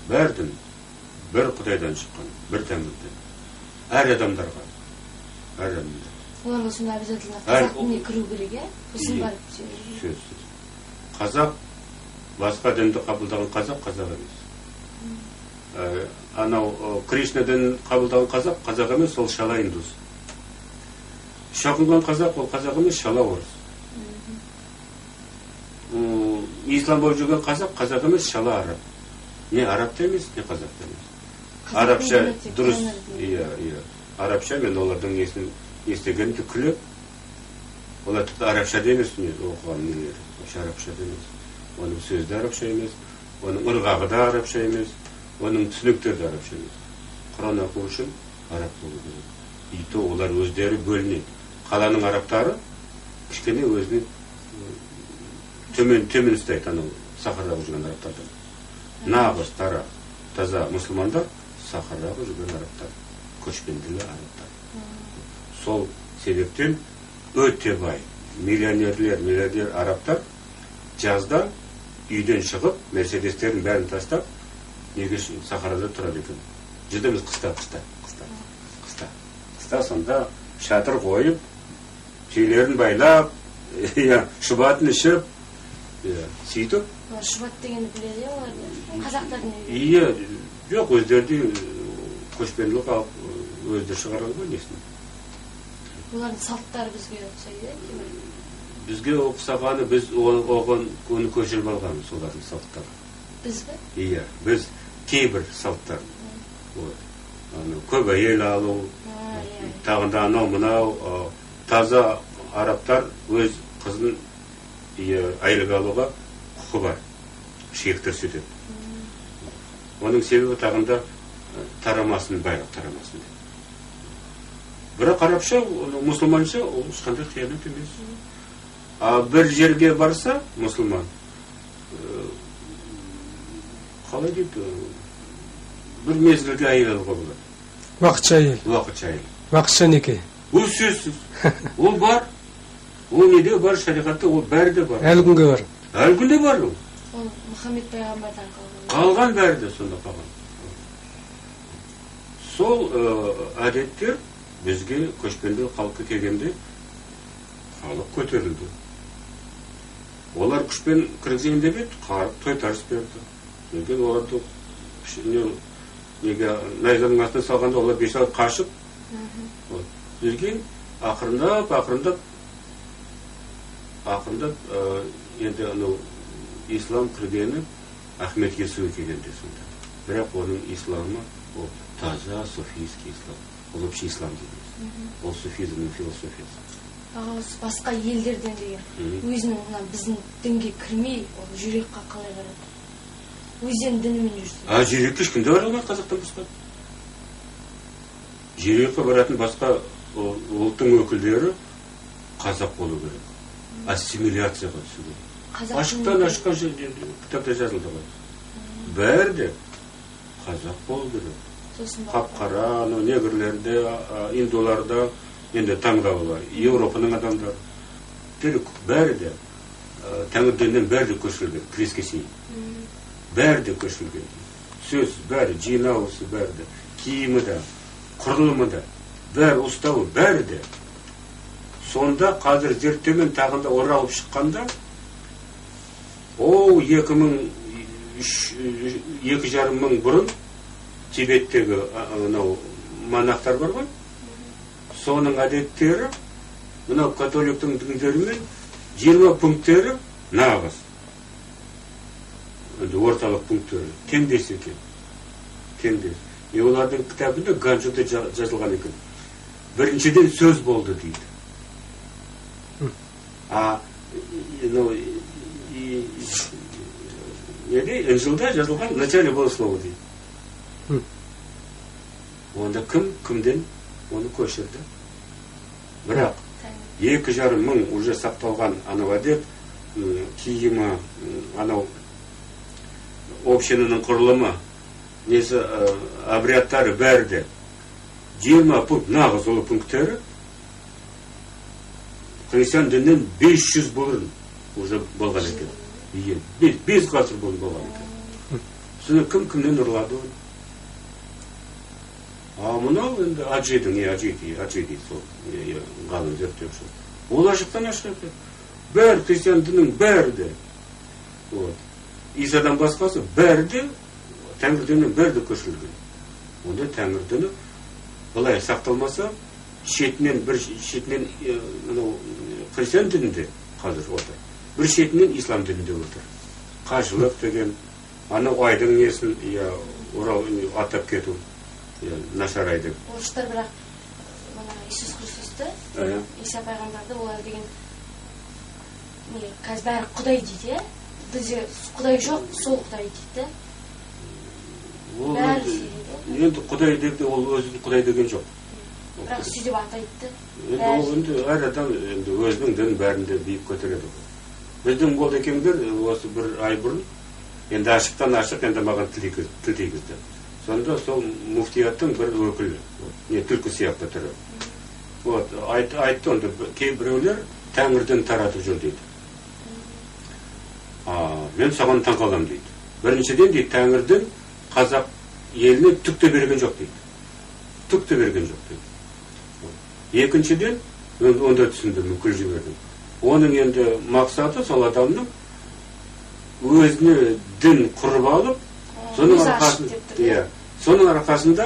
бәрдің бір Құдайдан шыққан, бір Тәңірден. Әр адамдарға. Әр адамдар. Оларға сонда обязательно қазақ дініне кіру керек, е? Сосын барып сөзсіз. Қазақ, басқа дінді қабылдаған қазақ емес. Анау Кришнадан қабылдаған қазақ емес, ол шала индус. Шақылған қазақ, ол қазақ емес, шала орыс. Ислам болып жүрген қазақ емес, шала араб. Не араб та емес, не қазақ та емес. Арабша дұрыс, арабша мен олардың естігенді күліп, олар тіпті арабша да емес, оқыған нелері, арабша да емес. Оның сөзді арабша емес, оның ырғағы да арабша емес, оның түсініктері де арабша емес. Құран оқу үшін араб болу керек. И то олар өздері бөлінеді. Қаланың арабтары кішкене өзіне төмен ұстайды, анау сахарадағы жүрген арабтардан. Нағыз таза мұсылмандар сахарадағы жүрген арабтар, көшпенділі арабтар. Сол себептен өте бай миллионер арабтар жазда үйден шығып, мерседестерін бәрін тастап, неге сахарада тұрады екен. Жүдеміз қыста сонда шатыр қойып, түйелерін байлап, шұбатын ішіп, сөйтіп. Шұбат дегенді біледі, олар қазақтардың жоқ, өздерді көшпенділік алып, өздері шығарады ғой несін. Олардың салттары бізге ұқсайды, бізге ұқсағаны, біз оны көшіріп алғанбыз, олардың салттары. Біз бе? Біз кейбір салттар. Көп әйел алу, тағында анау-мынау, таза арабтар өз қызын әйелге алуға құқы бар, шектір сөйтеді. Оның себебі тағында тарамасын, байрақ тарамасын. Бірақ арабша, мұсылманша, ол ешқандай қиянат емес. Бір жерге барса, мұсылман, қалай дейді, бір мезгілге әйел алуға болады. Уақытша әйел. Уақытша неке. Ол сөзсіз. Ол бар. Ол неде бар, шариғатта ол бәрі де бар. Әлі күнге бар. Әлі күнде бар ол. Ол Мұхаммед пайғамбардан қалған. Қалған бәрі де сонда қалған. Сол әдеттер бізге көшпенді халыққа келгенде халық көтерілді. Олар күшпен кіргізейін деп еді, тойтарыс берді. Деген оларды найзаның астына салғанда олар 5 ай қашып, бізге ақырындап енді ислам кіргені Ахмет Ясуи келгенде сонда. Бірақ оның исламы ол таза суфийский ислам. Ол вообще ислам дейміз. Ол суфизмнің философиясы. Басқа елдерден деген өзінің біздің дінге кірмей, ол жүрекқа қалай қарады? Өздерінің дінімен жүрсе. Жүрекке ешкімде бара алмайды қазақтан басқа. Жүрекке баратын басқа ұлттың өкілдері қазақ болу керек. Ассимиляцияға түсу керек. Ашықтан ашыққа кітапта жазылды ғой. Бәрі де қазақ болу керек. Қап-қара, негрлерде, индуларда, енді таңдауы бар. Еуропаның адамдары. Бәрі де Тәңірденнен бәрі де көшірілген, креске шейін. Бәрі де көшірілген. Сөз бәрі, жинауысы бәрі де, киімі де, құрылымы да, бәрі ұстауы бәрі де. Сонда қазір зерттеумен тағында оралып шыққанда, о 2,5 мың бұрын Тибеттегі монахтар бар ғой, соның әдеттері, мынау католиктің діндерімен 20 пункттері нағыз. Орталық пункттері теңдес екен. Теңдес. Олардың кітабында Ганжуда жазылған екен. Біріншіден сөз болды дейді. Инжилда жазылған начале было слово дейді. Онда кімден оны көшірді. Бірақ 2,5 мың уже сақталған анау әдет, киімі, анау общинаның құрылымы, несі обрядтары бәрі де 20 пункт, нағыз ұлы пункттері христиан діннен 500 бұрын уже болған екен. 5 ғасыр бұрын болған екен. Сені кім-кімнен ұрлады? Мынау енді ажи дейді сол ғалым зерттеуші. Ол ашықтан ашық. Бәрі христиан діннің бәрі де. Исадан басқасы бәрі де Тәңір дінінің бәрі де көшірілген. Онда Тәңір діні былай сақталмаса, шетінен христиан дінінде қазір отыр. Бір шетінен ислам дінінде отыр. Қажылық деген, анау айдың несін атап кету, нашар айдың. Орыстар бірақ Иисус Христосты, Иса пайғамбарды олар деген қазір бәрі Құдай дейді, бізде Құдай жоқ, сол Құдай дейді. Енді Құдай деп ол өзінің Құдай деген жоқ. Бірақ сөйтіп атайды. Енді әр адам өзінің дінін бәрінде биік көтереді. Біздің молдекеңдер осы бір ай бұрын енді ашықтан ашық енді маған тіл тигізді. Сонда сол муфтияттың бір өкілі, түлкі сияқты түрі. Айтты онда кейбіреулер Тәңірден таратып жүр дейді. Мен саған таң қалам дейді. Біріншіден дейді, Тәңірден қазақ еліне түк те берген жоқ дейді. Түк те берген жоқ дейді. Екіншіден, онда түсіндім, күл жібердім. Оның енді мақсаты сол адамның өзіне дін құрып алып, соның арқасында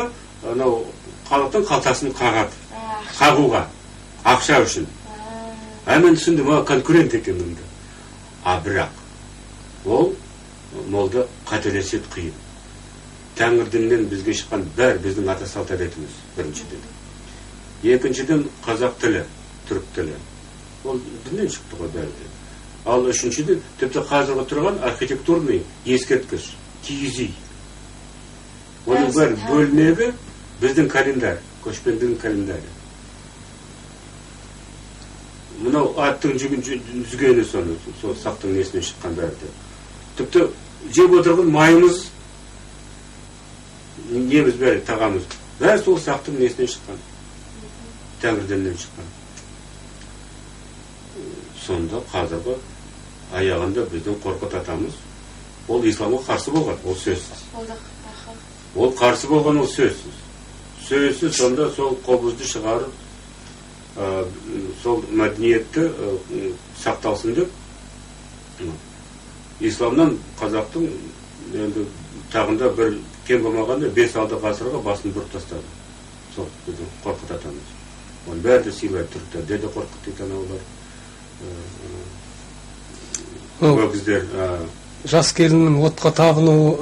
халықтың қалтасын қағуға, ақша үшін. Мен түсіндім, конкурент екенімді. Бірақ ол молда қателесет қиын. Тәңір дінінен бізге шыққан бәрі біздің ата салт әдетіміз, біріншіден. Екіншіден қазақ тілі, түрік тілі. Ол діннен шықты ғой бәрі. Ал үшіншіден тіпті қазіргі тұрған архитектурный ескерткіш, киіз үй. Оның бәрі бөлінегі біздің календарь, көшпендінің календарі. Мынау аттың жүгені соны, сол сақтың несінен шыққан бәрі. Тіпті жеп отырған майымыз, неміз бәрі тағамыз, бәрі сол сақтың несінен шыққан. Тәңір дінінен шыққан. Сонда қазіргі аяғында біздің Қорқыт атамыз, ол исламға қарсы болған, ол сөзсіз. Ол қарсы болған, ол сөзсіз. Сөзсіз сонда сол қобызды шығарып, сол мәдениетті сақталсын деп, исламнан қазақтың тағында бір кем болмағанда 5-6 ғасырға басын бұрып тастады. Сол біздің Қорқыт атамыз. Оны бәрі де сыйлайды түріктер. Деді Қорқыт дейді анаулар. Өгіздер. Жас келіннің отқа табыну,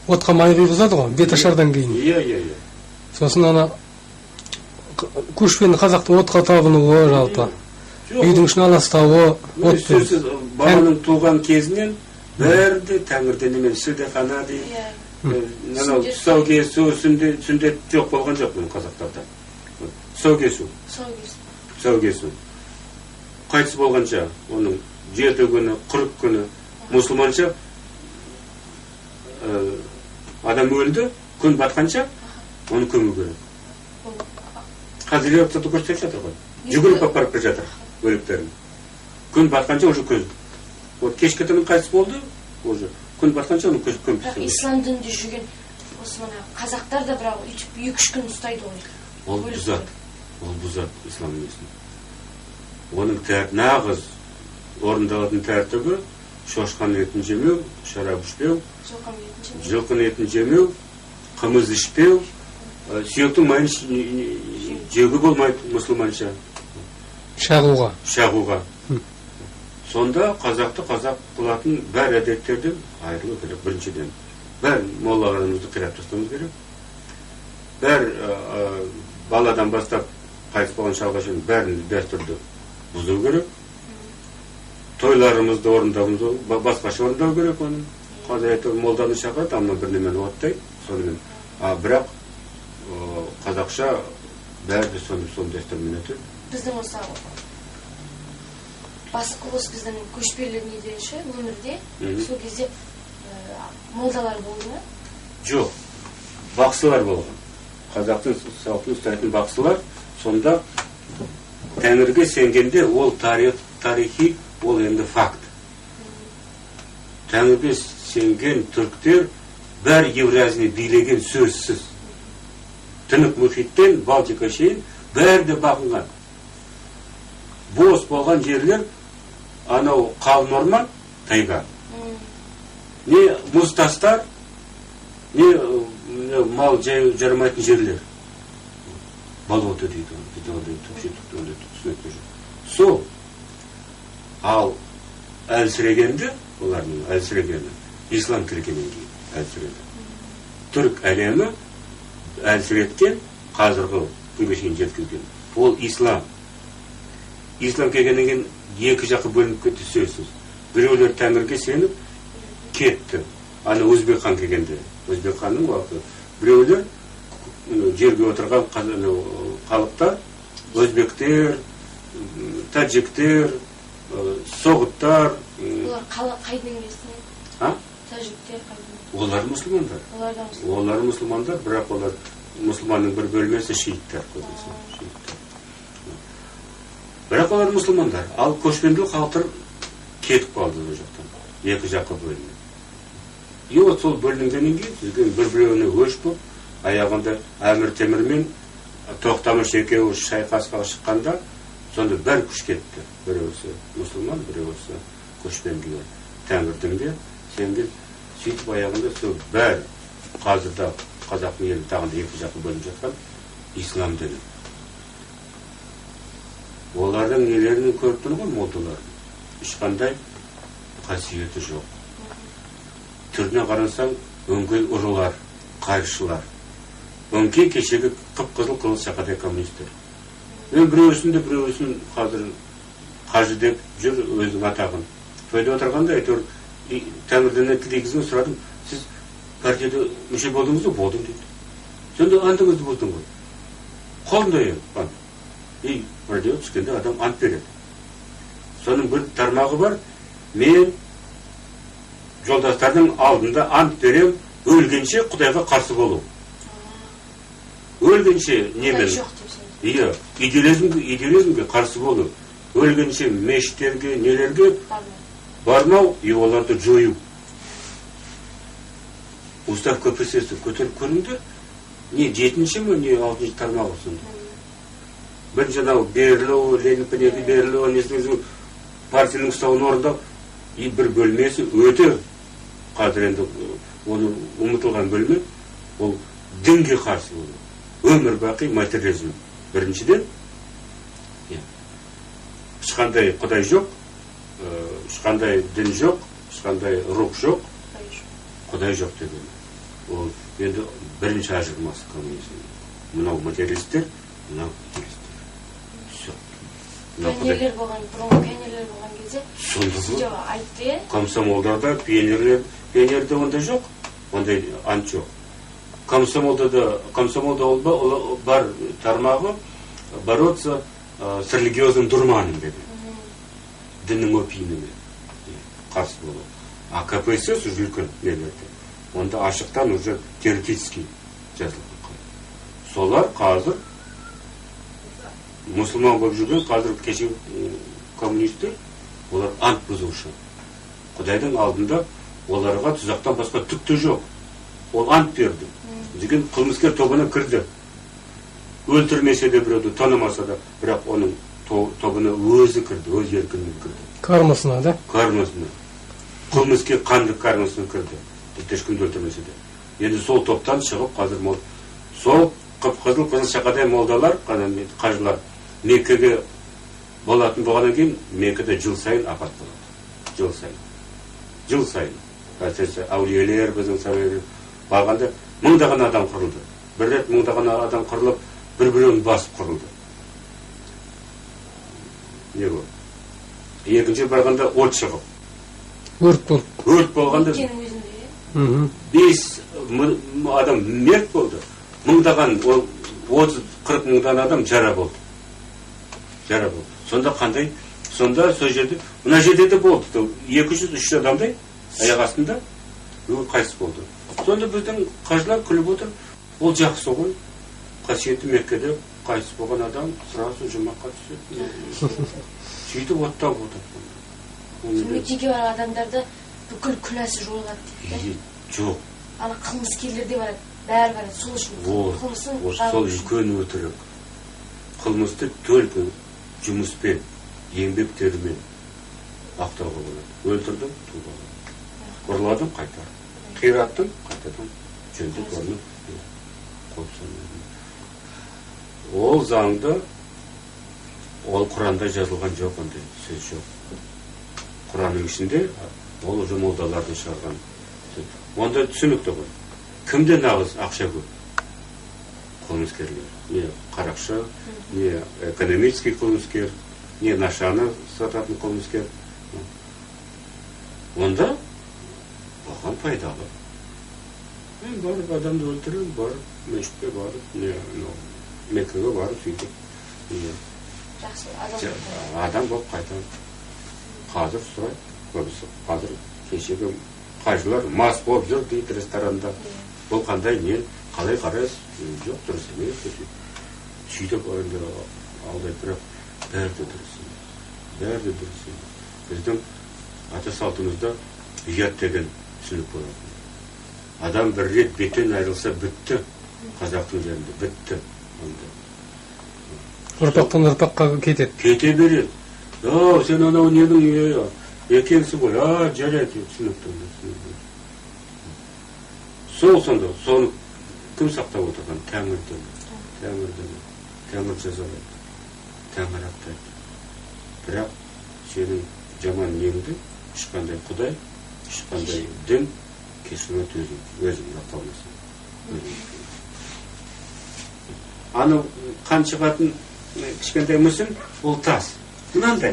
отқа май құйғызады ғой, беташардан кейін. Иә. Сосын ана көшпенді қазақтың отқа табынуы жалпы. Үйдің ішін аластауы. Сөзсіз баланың туған кезінен бәрі де Тәңірден шілдехана дейді. Тұсау кесу, сүндет жоқ болған жоқ бұл қазақтарда. Тұсау кесу. Қайтыс болғанша, оның 7 күні, 40 күні, мұсылманша адам өлді, күн батқанша, оны көму керек. Қазір еліктірді көрсетіп жатыр ғой. Жүгіріп апарып бір жатыр өліктерін. Күн батқанша уже көз. Кешкі түнін қайтыс болды, уже күн батқанша оны көміп. Бірақ ислам дінінде жүрген осы мына қазақтар да бірақ 2-3 күн ұстайды ғой. Ол бұзат ислам несін. Оның нағыз орындалатын тәртібі шошқан етін жемеу, шарап ішпеу, жылқын етін жемеу, қымыз ішпеу, сүйектің майын жеуге болмайды мұсылманша. Шағуға. Сонда қазақты қазақ қылатын бәр әдеттерден айырылу керек, біріншіден. Бәр моллағанымызды қирап тастауымыз керек. Бәр баладан бастап қайтыс болған шалға шейін бәрін дәстүрді бұзу керек. Тойларымызды орындауымыз, басқаша орындау керек оның. Қазір айтып, молданы шақырады, амна бір немен оттайды, сонымен. Бірақ қазақша бәрді соны дәстүрмен өтеді. Біздің осы біздің көшпелі недеші, өмірде, сол кезде молдалар болды ма? Жоқ, бақсылар болған. Қазақтың салтын ұстайтын бақсылар, сонда Тәңірге сенгенде ол тарихи, ол енді факт. Тәңірге сенген түріктер бәрі Евразияны билеген сөзсіз. Тынық мұхиттен Балтика шейін бәрі де бағынған. Бос болған жерлер анау қалын орман, тайга. Не мұз тастар, не мал жарымайтын жерлер. Болото дейді. Сол. Ал әлсірегенді, олардың әлсірегені, ислам кіргеннен кейін әлсіреді. Түрк әлемі әлсіреткен, қазіргі күнге шейін жеткізген. Ол ислам. Ислам келгеннен кейін екі жаққа бөлініп кетті сөзсіз. Біреулер Тәңірге сеніп кетті. Аны Өзбек хан келгенде, Өзбек ханның уақыты. Біреулер жерге отырған халықтар, өзбектер, таджиктер, соғыттар. Олар қайдан келсін? Таджиктер қайдан? Олар мұсылмандар. Олар мұсылмандар, бірақ олар мұсылманның бір бөлмесі шииттер. Бірақ олар мұсылмандар. Ал көшпенді халықтар кетіп қалды ол жақтан. Екі жаққа бөлінді. И вот сол бөлінгеннен кейін бір-біреуіне өш болып, аяғында Әмір Темірмен Тоқтамыш екеуі шайқасқа шыққанда, сонда бір күш кетті. Біреусі мұсылман, біреусі көшпенділер. Тәңірдің де сенген сөйтіп аяғында сол бәрі қазірда қазақтың елі тағында екі жаққа бөлініп жатқан ислам діні. Олардың нелерін көріп тұр ғой, молдалардың. Ешқандай қасиеті жоқ. Түріне қарасаң, өңкей ұрылар, қайшылар. Өңкей кешегі қып-қызыл қылыш шақадай коммунистер. Мен біреусін қазір қажы деп жүр өзінің атағын. Тойда отырғанда әйтеуір Тәңірден тілегізін сұрадым. Сіз партияда мүше болдыңыз ба? Болдым дейді. Сонда антыңызды болдың ғой. Қолында ант. И радио түскенде адам ант береді. Соның бір тармағы бар. Мен жолдастардың алдында ант берем, өлгенше Құдайға қарсы болу. Өлгенше немен? Иә, идеализмге қарсы болу. Өлгенше мешіттерге, нелерге бармау, и оларды жою. Устав КПСС көтеріп көріңдер, не 7-ші ме, не 6-ші тармағы сонда. Бір жаңағы берілу, Ленин пінеге берілу, несіңіздің партияның ұстауын орындау, и бір бөлмесі өте, қазір енді оны ұмытылған бөлме, ол дінге қарсы болу. Өмір бақи материализм. Біріншіден, ешқандай Құдай жоқ, ешқандай дін жоқ, ешқандай рух жоқ, Құдай жоқ деген. Ол енді бірінші ажырмасы коммунизм. Мынау материалистер, мынау идеалистер. Все. Пионерлер болған, бұрынғы пионерлер болған кезде, сөйтіп айтты. Комсомолдарда пионерде ондай жоқ, ондай ант жоқ. Комсомолда бар тармағы бороться с религиозным дурманом деді. Діннің опиyiнімен қарсы болу. А КПСС уже үлкен нелерді. Онда ашықтан уже теоретически жазылған. Солар қазір мұсылман болып жүрген, қазір кеше коммунистер, олар ант бұзушы. Құдайдың алдында оларға тұзақтан басқа түкті жоқ. Ол ант берді. Деген қылмыскер тобына кірді. Өлтірмесе де біреуді, танымаса да, бірақ оның тобына өзі кірді, өз еркімен кірді. Кармасына, да? Кармасына. Қылмыскер қанды кармасына кірді. Ешкімді өлтірмесе де. Енді сол топтан шығып, қазір сол қып-қызыл шақадай молдалар, қажылар, Меккеге болатын болғаннан кейін, Меккеде жыл сайын апат болады. Жыл сайын. Әсіресе әулиелер, біздің сәуелер бағанда мыңдаған адам құрылды. Бір рет мыңдаған адам құрылып, бір-біреуін басып құрылды. Не бұл? Екінші барғанда от шығып. Өрт болды. Өрт болғанда 5 адам мерт болды. Мыңдаған, 30-40 мыңдан адам жара болды. Сонда қандай? Сонда сол жерде, мына жерде де болды. 200-300 адамдай аяқ астында қайсы болды. Сонда біздің қажылар күліп отыр. Ол жақсы ғой. Қасиетті Меккеде қайсы болған адам сразу жұмаққа түседі. Сөйтіп оттан отыр. Меккеге барған адамдарды бүкіл күнәсі жойылады дейді. Жоқ. ана кылмыскерлер де барат, бәрі барат, сол үшін кылмысын сол үлкен өтірік. Кылмысты только жұмыспен, еңбектермен ақтауға болады. Өлтірдің, туғалы. Ұрладың, қайтар. Қираттың, қайтадан жөндеп орнып қойып соны. Ол заңда, ол Құранда жазылған жоқ, ондай сөз жоқ. Құранның ішінде ол уже молдалардың шығарған. Онда түсінікті ғой. Кімде нағыз ақша көп? Қылмыскерлер. Не қарақшы, не экономический қылмыскер, не нашаны сататын қылмыскер. Онда оған пайдалы. Мен барып адамды өлтіріп, барып мешітке барып, Меккеге барып сөйтіп. Адам болып қайтады. Қазір сұрайды, көбісі. Қазір кешегі қажылар мас болып жүр дейді ресторанда. Бұл қандай не, қалай қарайсыз? Жоқ, дұрыс емес. Сөйтіп алдай, бірақ бәрі де дұрыс емес. Бәрі де дұрыс емес. Біздің ата салтымызда ұят деген түсінік болады. Адам бір рет беттен айырылса бітті. Қазақтың жерінде бітті. Ұрпақтан ұрпаққа кетеді. Кете береді. Сен анау ненің екенсің ғой, жарайды, түсінікті. Сол сонда, соны кім сақтап отырған? Тәңірден. Тәңір жазалайды. Тәңір ақтайды. Бірақ сенің жаман неңді, ешқандай құдай, ешқандай дін кешірме төзім, өзің қалмасын. Анау қан шығатын кішкентай мүсін, ол тас. Мынандай.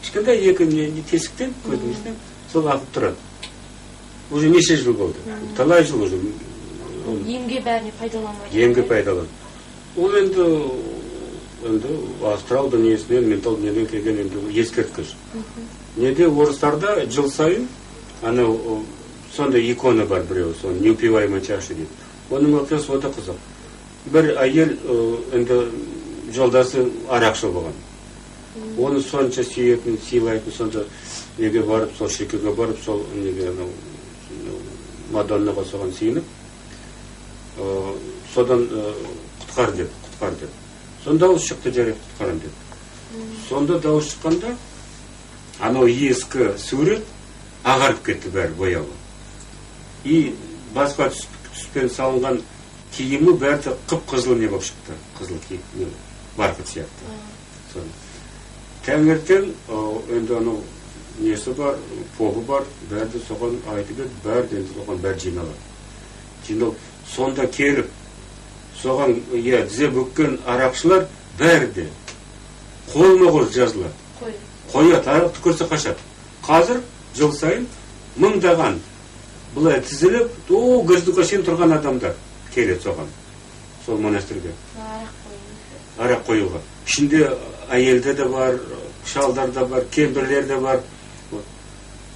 Кішкентай екі тесіктен, көзімізден, сол ағып тұрады. Уже неше жыл болды? Талай жыл уже. Емге бәріне пайдаланады. Емге пайдаланады. Ол енді астрал дүниесінен, ментал дүниеден келген енді ескерткіш. Неде орыстарда жыл сайын, анау сонда икона бар біреу, соны неупиваемый чаша дейді. Оның оқиғасы ода қызық. Бір әйел енді жолдасы арақшы болған. Оны сонша сүйетін, сыйлайтын, сонда неге барып, сол шекеге барып, сол неге Мадоннаға соған сыйынып, содан құтқар деп. Сонда дауыс шықты, жарайды құтқарам деп. Сонда дауыс шыққанда, анау ескі сурет ағарып кетті бәрі бояуы. И басқа түспен салынған киімі бәрі қып-қызыл не болып шықты. Қызыл киім, барқыт сияқты. Тәңертең, енді анау несі бар, побы бар, бәрді соған айтып еді, бәрді енді соған бәрі жиналады. Сонда келіп, соған тізе бүккен арақшылар бәрді қолма-қол жазылады. Қояды, арақты көрсе қашады. Қазір жыл сайын мыңдаған бұлай тізіліп, гүрздіға шен тұрған адамдар келеді соған, сол монастырге. Арақ қоюға. Ішінде әйелде де бар, шалдар да бар, кемпірлер де бар.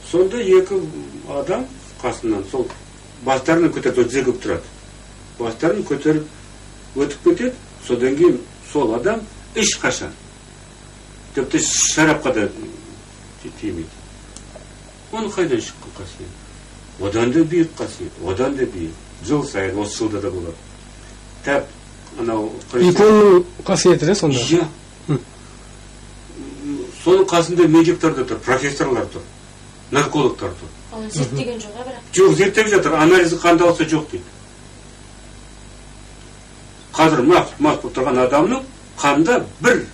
Сонда екі адам қасынан сол бастарын көтеріп өтзегіп тұрады. Бастарын көтеріп өтіп кетеді, содан кейін сол адам іш қашан. Тіпті шарапқа да тимейді. Оны қайдан шыққан қасиет? Одан да биік қасиет, одан да биік. Жыл сайын, осы жылда да болады. Тәп, анау... Иконның қасиеті де сонда? Иә. Соның қасында медиктар да тұр, профессорлар тұр, наркологтар тұр. Оны зерттеген жоқ, бірақ? Жоқ, зерттеп жатыр, анализі қандалса жоқ дейді. Қазір мас болып тұрған адамның қанда бір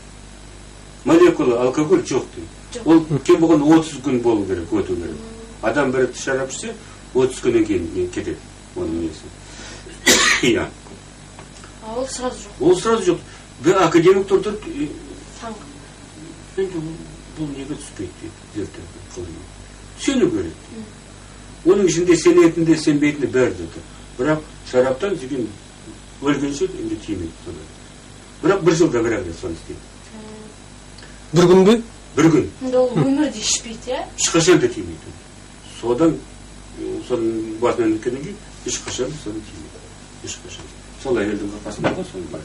молекула алкоголь жоқ дейді. Ол кем болған 30 күн болу керек, өту керек. Адам бір шарап ішсе, 30 күннен кейін кетеді оның несі. Иә. Ол сразу жоқ? Ол сразу жоқ. Бір академиктер тұр, бұл неге түспейді дейді, зерттеп қылмай. Сені көреді. Оның ішінде сенетінде, сенбейтінде бәрі де тұр. Бірақ шараптан деген өлгенше енді тимейді. Бірақ бір жылда бірақ де соны істейді. Бір күн бе? Бір күн. Ол өмірде ішпейді, иә? Ешқашан да тимейді. Содан, соның басынан өткеннен кейін, ешқашан соны тимейді. Ешқашан. Сол әйелдің қасында соны бар.